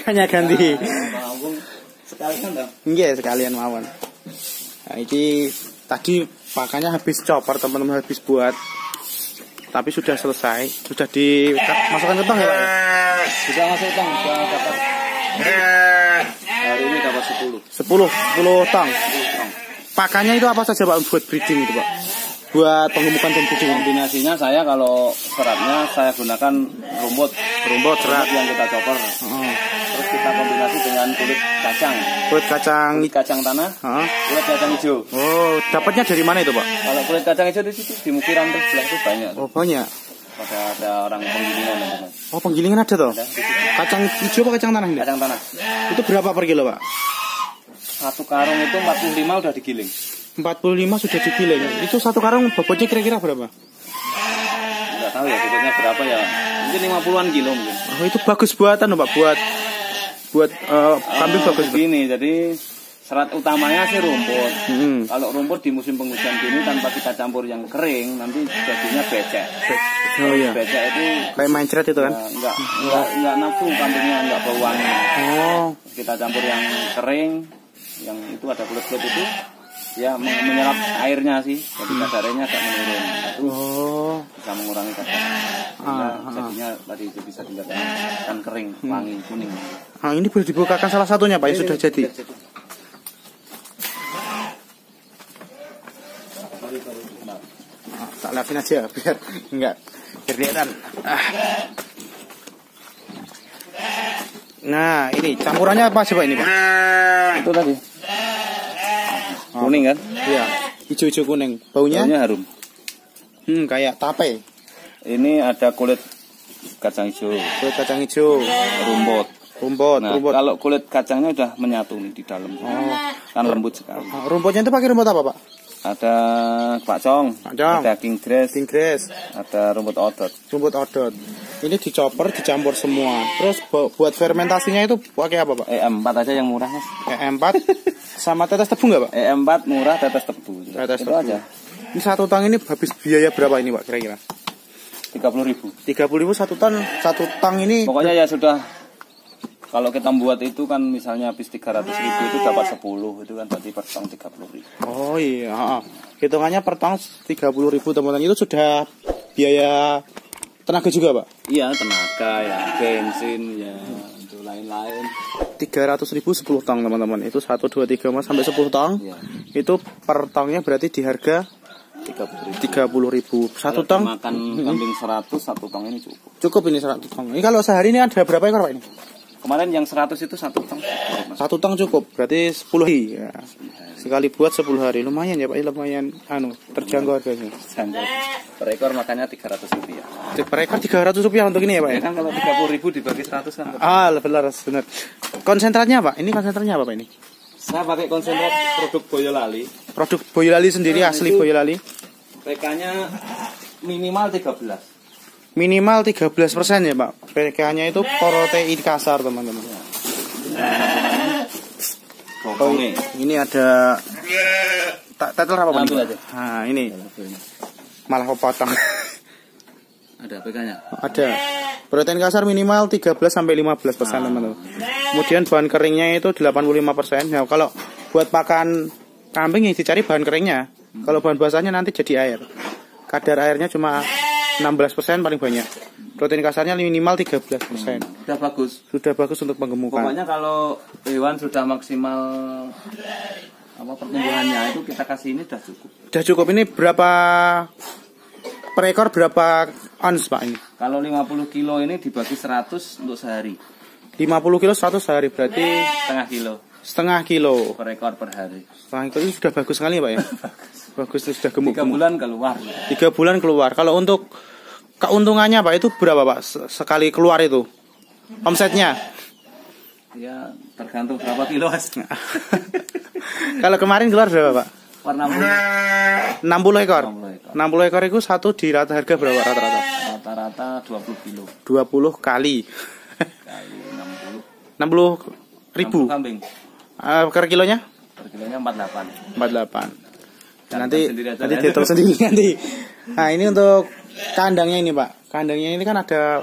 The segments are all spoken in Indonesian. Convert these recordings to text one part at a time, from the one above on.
pakannya ganti. Sekalian dah. Iya, sekalian mawon. Nah, ini tadi pakannya habis chopper, teman-teman, habis buat. Tapi sudah selesai, sudah dimasukkan ke tong ya, Pak? Sudah masuk tong, sudah dapat. Hari ini dapat 10 tong. Pakannya itu apa saja, Pak, buat breeding itu, Pak? Buat pengemukan dan breeding. Kombinasinya saya kalau seratnya saya gunakan rumput serat yang kita chopper. Terus kita kombinasi dengan kulit kacang tanah, kulit kacang hijau. Oh, dapatnya dari mana itu, Pak? Kalau kulit kacang hijau di situ di Mukiran terus sebelah itu banyak. Oh, banyak. Ada orang penggilingan. Oh, penggilingan ada toh? Kacang hijau apa kacang tanah ini? Kacang tanah. Itu berapa per kilo, Pak? Satu karung itu 45 udah digiling. 45 sudah digiling. Itu satu karung bobotnya kira-kira berapa? Enggak tahu ya bobotnya berapa ya. Mungkin 50-an kilo mungkin. Oh, itu bagus buatan, Pak, buat kambing bagus. Begini, jadi serat utamanya sih rumput. Kalau rumput di musim penghujan gini tanpa kita campur yang kering, nanti jadinya becek. Oh iya. Becek itu kayak mancret itu kan? Enggak nafsu kambingnya, enggak bau wangi. Oh. Kita campur yang kering, yang itu ada kulit-kulit itu, ya menyerap airnya sih, jadi kadarnya agak menurun. Itu bisa mengurangi kadar. Jadinya tadi itu bisa dilihat kan kering, wangi, kuning. Nah, ini boleh dibukakan salah satunya, Pak, yang sudah jadi. Tak liatin aja biar enggak kelihatan. Nah, ini campurannya apa sih, Pak, ini, Pak? Itu tadi. Kuning kan? Iya, hijau-hijau kuning. Baunya harum. Kayak tape. Ini ada kulit kacang hijau. Kulit kacang hijau. Rumput. Nah, kalau kulit kacangnya udah menyatu nih di dalam. Kan lembut sekali. Rumputnya itu pakai rumput apa, Pak? Ada pakcong, ada king grass, ada rumput odot. Ini dicoper, dicampur semua. Terus buat fermentasinya itu pakai apa, Pak? E4 aja yang murah, Mas. E4 sama tetes tebu nggak, Pak? E4 murah, tetes tebu. Tetes itu tebu aja. Ini satu tang ini habis biaya berapa ini, Pak, kira-kira? 30.000. 30.000 satu tang ini. Pokoknya ya sudah. Kalau kita buat itu kan misalnya habis 300.000 itu dapat 10, itu kan berarti per tong 30.000. Oh iya, hitungannya per tong 30.000, teman-teman. Itu sudah biaya tenaga juga, Pak? Iya, tenaga ya, bensin ya, itu lain-lain. 300.000 10 tong, teman-teman. Itu 1 2 3 sampai 10 tong. Ya. Itu per tongnya berarti di harga 30.000. Satu tong makan kambing 100, satu tong ini cukup. Cukup ini 100 tong. Ini kalau sehari ini ada berapa ekor, Pak, ini? Kemarin yang 100 itu satu tong. Satu tong cukup, berarti 10 hari. Ya. Sekali buat 10 hari, lumayan ya, Pak, lumayan terjangkau harganya. Per ekor makannya 300 rupiah. Per ekor 300 rupiah untuk ini ya, Pak? Ya kan kalau 30.000 dibagi 100 kan. Benar. Konsentratnya, Pak? Ini konsentratnya apa, Pak, ini? Saya pakai konsentrat produk Boyolali. Produk Boyolali sendiri, asli Boyolali. PK-nya minimal 13. Minimal 13% ya, Pak. PK-nya itu protein kasar, teman-teman. Oh, ini ada tetel apa, Pak? Nah, ini malah potong. Ada PK-nya? Ada. Protein kasar minimal 13 sampai 15%, teman-teman. Kemudian bahan keringnya itu 85%. Nah, kalau buat pakan kambing yang dicari bahan keringnya. Kalau bahan basahnya nanti jadi air. Kadar airnya cuma 16% paling banyak. Protein kasarnya minimal 13%. Sudah bagus untuk penggemukan. Pokoknya kalau hewan sudah maksimal pertumbuhannya itu kita kasih ini sudah cukup. Sudah cukup. Ini berapa per ekor, berapa ons, Pak, ini? Kalau 50 kilo ini dibagi 100 untuk sehari. 50 kilo 100 sehari berarti setengah kilo per ekor per hari. Setengah kilo itu sudah bagus sekali, Pak, ya. Bagus, itu sudah gemuk. 3 bulan keluar. 3 bulan keluar. Kalau untuk keuntungannya, Pak, itu berapa, Pak, sekali keluar itu omsetnya? Ya tergantung berapa kilo, Mas. Kalau kemarin keluar berapa, Pak? Warna 60 ekor. 60 ekor itu satu di harga berapa rata-rata? Rata-rata 20 kilo. 20 kali 60.000 kambing. Per kilonya? Per kilonya 48. Nanti dihitung sendiri nanti. Nah, ini untuk kandangnya ini, Pak. Kandangnya ini kan ada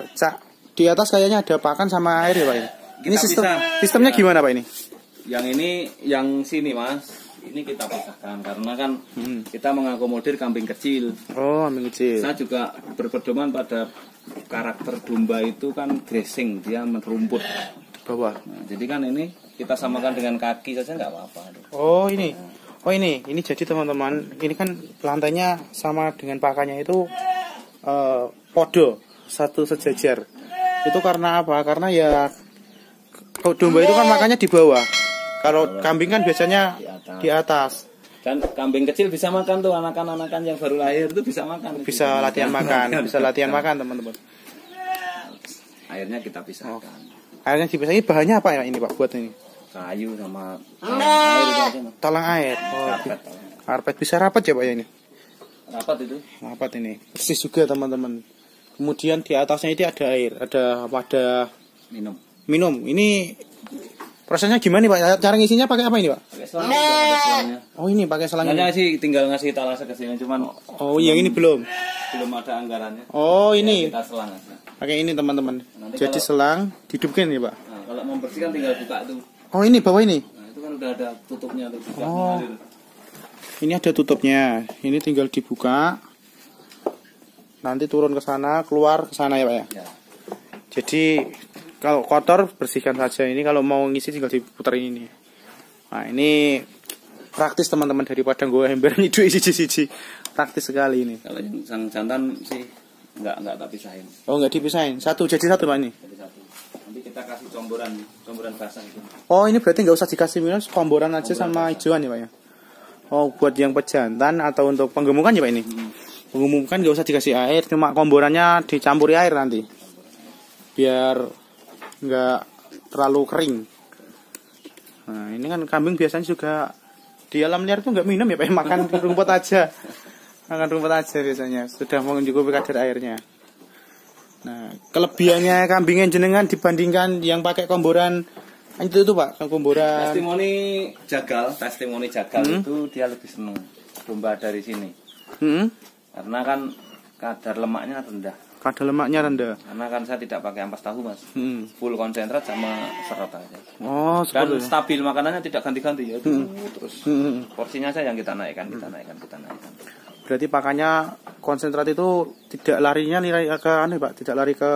di atas kayaknya ada pakan sama air ya, Pak, ya? Ini sistemnya gimana Pak ini? Yang ini, yang sini Mas, ini kita pisahkan karena kan kita mengakomodir kambing kecil. Oh, kambing kecil. Saya juga berpedoman pada karakter domba itu kan grazing, dia merumput bawah. Nah, jadi kan ini kita samakan dengan kaki saja nggak apa-apa. Oh ini, ini jadi teman-teman, ini kan lantainya sama dengan pakannya itu podo satu sejajar. Itu karena apa? Karena ya domba itu kan makannya di bawah. Kalau kambing kan biasanya di atas. Dan kambing kecil bisa makan tuh, anakan-anakan yang baru lahir itu bisa makan. Bisa latihan makan, bisa latihan makan teman-teman. Airnya kita pisahkan. Airnya dipisah. Ini bahannya apa ya ini Pak buat ini? Kayu sama air itu aja. Talang air. Oh, karpet bisa rapat ya Pak ya ini? Rapat itu. Rapat ini. Persis juga teman-teman. Kemudian di atasnya itu ada air, ada wadah minum. Ini prosesnya gimana nih Pak? Cara ngisinya pakai apa ini Pak? Pakai selang juga, ada selangnya. Oh ini pakai selangnya. Hanya sih tinggal ngasih talase ke sini cuman. Oh yang ini belum ada anggarannya. Oh ini. Ya, kita selang aja. Pakai ini teman-teman. Jadi selang dihidupkan ya Pak. Nah, kalau membersihkan tinggal buka tuh. Oh ini bawah ini. Nah itu kan udah ada tutupnya tuh. Oh. Ini ada tutupnya. Ini tinggal dibuka. Nanti turun ke sana, keluar ke sana ya Pak ya. Ya. Jadi kalau kotor bersihkan saja. Ini kalau mau ngisi tinggal diputerin ini. Nah ini praktis teman-teman, daripada gue ember nyidu isi. Praktis sekali ini. Kalau yang sang jantan sih nggak tak pisahin. Oh nggak dipisahin, jadi satu Pak ini. Jadi satu. Nanti kita kasih comboran basah itu. Oh ini berarti nggak usah dikasih minum, komboran aja sama hijauan ya Pak ya. Oh buat yang pejantan atau untuk penggemukan ya Pak ini. Penggemukan nggak usah dikasih air, cuma komborannya dicampuri air nanti. Biar nggak terlalu kering. Nah ini kan kambing biasanya juga di alam liar tuh nggak minum ya Pak, makan rumput aja. Makan rumput aja biasanya, sudah mencukupi kadar airnya. Nah kelebihannya kambing yang jenengan dibandingkan yang pakai komboran itu Pak, komboran. Testimoni jagal itu dia lebih seneng domba dari sini. Karena kan kadar lemaknya rendah. Karena kan saya tidak pakai ampas tahu Mas. Full konsentrat sama serat aja. Oh, dan stabil makanannya tidak ganti-ganti ya. Terus porsinya saya yang kita naikkan. Berarti pakannya konsentrat itu tidak larinya ke aneh Pak, tidak lari ke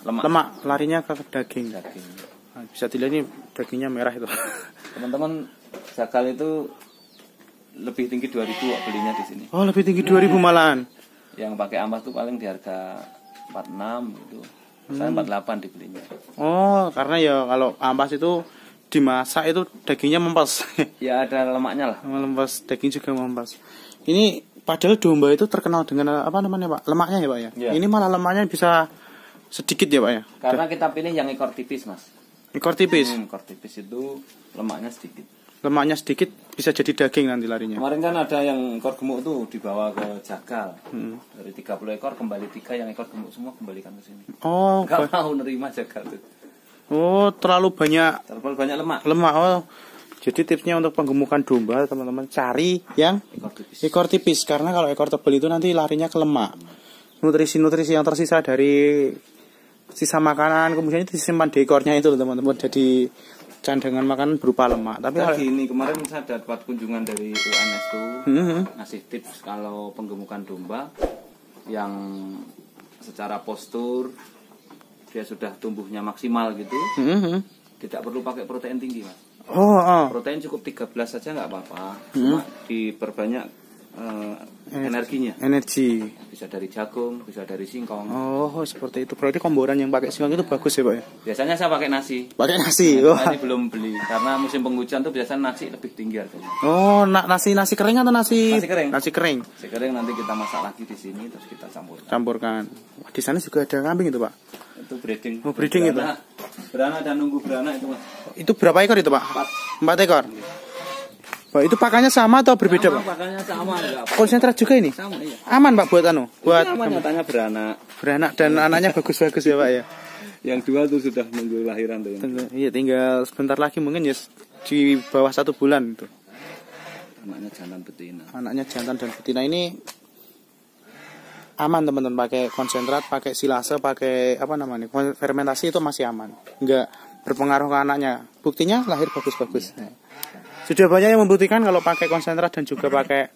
lemak, larinya ke daging. Nah, bisa dilihat ini dagingnya merah itu. Teman-teman, jagal itu lebih tinggi 2.000 belinya di sini. Oh, lebih tinggi 2.000 malahan. Yang pakai ampas tuh paling di harga 46 gitu. Saya 48 dibelinya. Oh, karena ya kalau ampas itu dimasak itu dagingnya mempes. Ya ada lemaknya lah. Mempes, daging juga mempes. Ini padahal domba itu terkenal dengan apa namanya Pak? Lemaknya ya Pak ya. Ini malah lemaknya bisa sedikit ya Pak ya. Karena kita pilih yang ekor tipis Mas. Ekor tipis. Ekor tipis itu lemaknya sedikit. Lemaknya sedikit bisa jadi daging nanti larinya. Kemarin kan ada yang ekor gemuk tuh dibawa ke jagal. Dari 30 ekor kembali 3 yang ekor gemuk semua kembalikan ke sini. Oh, gak mau nerima jagal tuh. Oh, terlalu banyak lemak. Oh. Jadi tipsnya untuk penggemukan domba teman-teman, cari yang ekor tipis karena kalau ekor tebal itu nanti larinya ke lemak. Nutrisi-nutrisi yang tersisa dari sisa makanan kemudian itu disimpan di ekornya itu teman-teman. Jadi cadangan makanan berupa lemak. Tapi kalau ini kemarin saya dapat kunjungan dari UNS tuh ngasih tips kalau penggemukan domba yang secara postur dia sudah tumbuhnya maksimal gitu, tidak perlu pakai protein tinggi Mas. Protein cukup 13 saja nggak apa-apa, cuma diperbanyak energinya. Energi bisa dari jagung, bisa dari singkong. Oh seperti itu. Berarti komboran yang pakai singkong itu bagus ya Pak ya? Biasanya saya pakai nasi. Ini belum beli karena musim penghujan tuh biasanya nasi lebih tinggi harganya. Oh nasi kering atau nasi kering? Nasi kering nanti kita masak lagi di sini terus kita campurkan. Wah, di sana juga ada kambing itu Pak? Itu breeding. Oh breeding beranak, itu? Beranak dan nunggu beranak itu Mas. Itu berapa ekor itu Pak? 4 ekor. Pak, itu pakannya sama atau berbeda Pak? Pakannya sama enggak. Konsentrat juga ini? Sama iya. Aman Pak buat buat nyatanya beranak. Beranak dan anaknya bagus-bagus ya Pak ya. Yang dua tuh sudah nunggu lahiran tuh. Iya tinggal sebentar lagi mungkin ya di bawah 1 bulan itu. Anaknya jantan betina. Anaknya jantan dan betina ini aman teman-teman, pakai konsentrat, pakai silase, pakai apa namanya fermentasi itu masih aman. Enggak berpengaruh ke anaknya. Buktinya lahir bagus-bagus. Sudah banyak yang membuktikan kalau pakai konsentrat dan juga pakai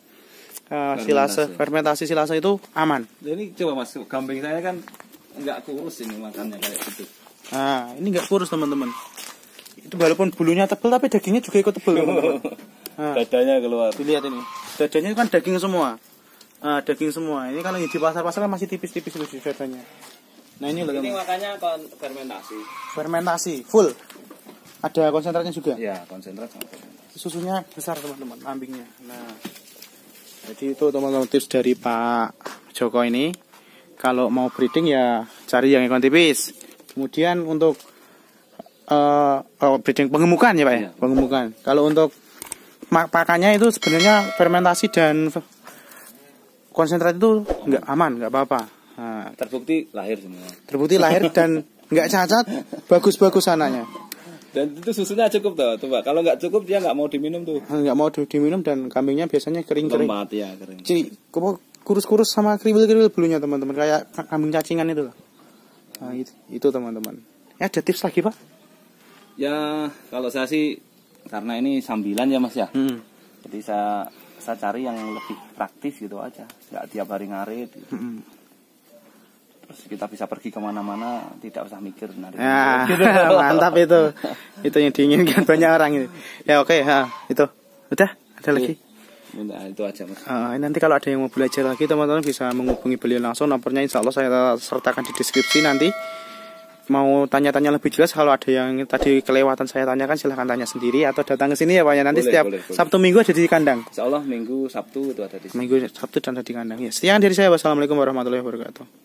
silase, fermentasi silase itu aman. Ini coba Mas, kambing saya kan nggak kurus ini makannya kayak gitu. Nah, ini nggak kurus teman-teman. Itu walaupun bulunya tebal tapi dagingnya juga ikut tebal teman-teman. Nah, dadanya keluar. dilihat ini. Dadanya kan daging semua. Daging semua. Ini kalau di pasar-pasar masih tipis-tipis loh dadanya. Nah, ini loh. Ini makanya fermentasi. Fermentasi full. Ada konsentratnya juga. Ya, konsentrat sama fermentasi. Susunya besar teman-teman, kambingnya. Nah, jadi itu teman-teman tips dari Pak Joko ini. Kalau mau breeding ya cari yang ekor tipis. Kemudian untuk breeding pengemukan ya Pak ya, iya. Pengemukan. Kalau untuk pakannya itu sebenarnya fermentasi dan konsentrat itu nggak aman, nggak apa-apa. Nah, Terbukti lahir semua. terbukti lahir dan nggak cacat, bagus-bagus anaknya. Dan itu susunya cukup tuh Pak. Kalau nggak cukup dia nggak mau diminum tuh. Nggak mau diminum dan kambingnya biasanya kering-kering. Lemat ya, kering. Jadi kurus-kurus sama kriwil-kriwil bulunya teman-teman, kayak kambing cacingan itu loh. Nah, itu teman-teman. Ya ada tips lagi Pak? Ya kalau saya sih karena ini sambilan ya Mas ya. Jadi saya cari yang lebih praktis gitu aja, nggak tiap hari ngarit. Gitu. Terus kita bisa pergi kemana-mana, tidak usah mikir nanti. Ya, mantap itu. Itu yang diinginkan banyak orang ini. Ya oke, itu. Udah, ada lagi. Nah, itu aja Mas. Nanti kalau ada yang mau belajar lagi teman-teman bisa menghubungi beliau langsung. Nomornya insya Allah saya sertakan di deskripsi nanti. Mau tanya-tanya lebih jelas, kalau ada yang tadi kelewatan saya tanyakan silahkan tanya sendiri atau datang ke sini ya Pak ya. Nanti setiap Sabtu Minggu ada di kandang. Insya Allah Minggu Sabtu itu ada di sini. Minggu Sabtu dan ada di kandang. Ya, sekian dari saya. Wassalamualaikum warahmatullahi wabarakatuh.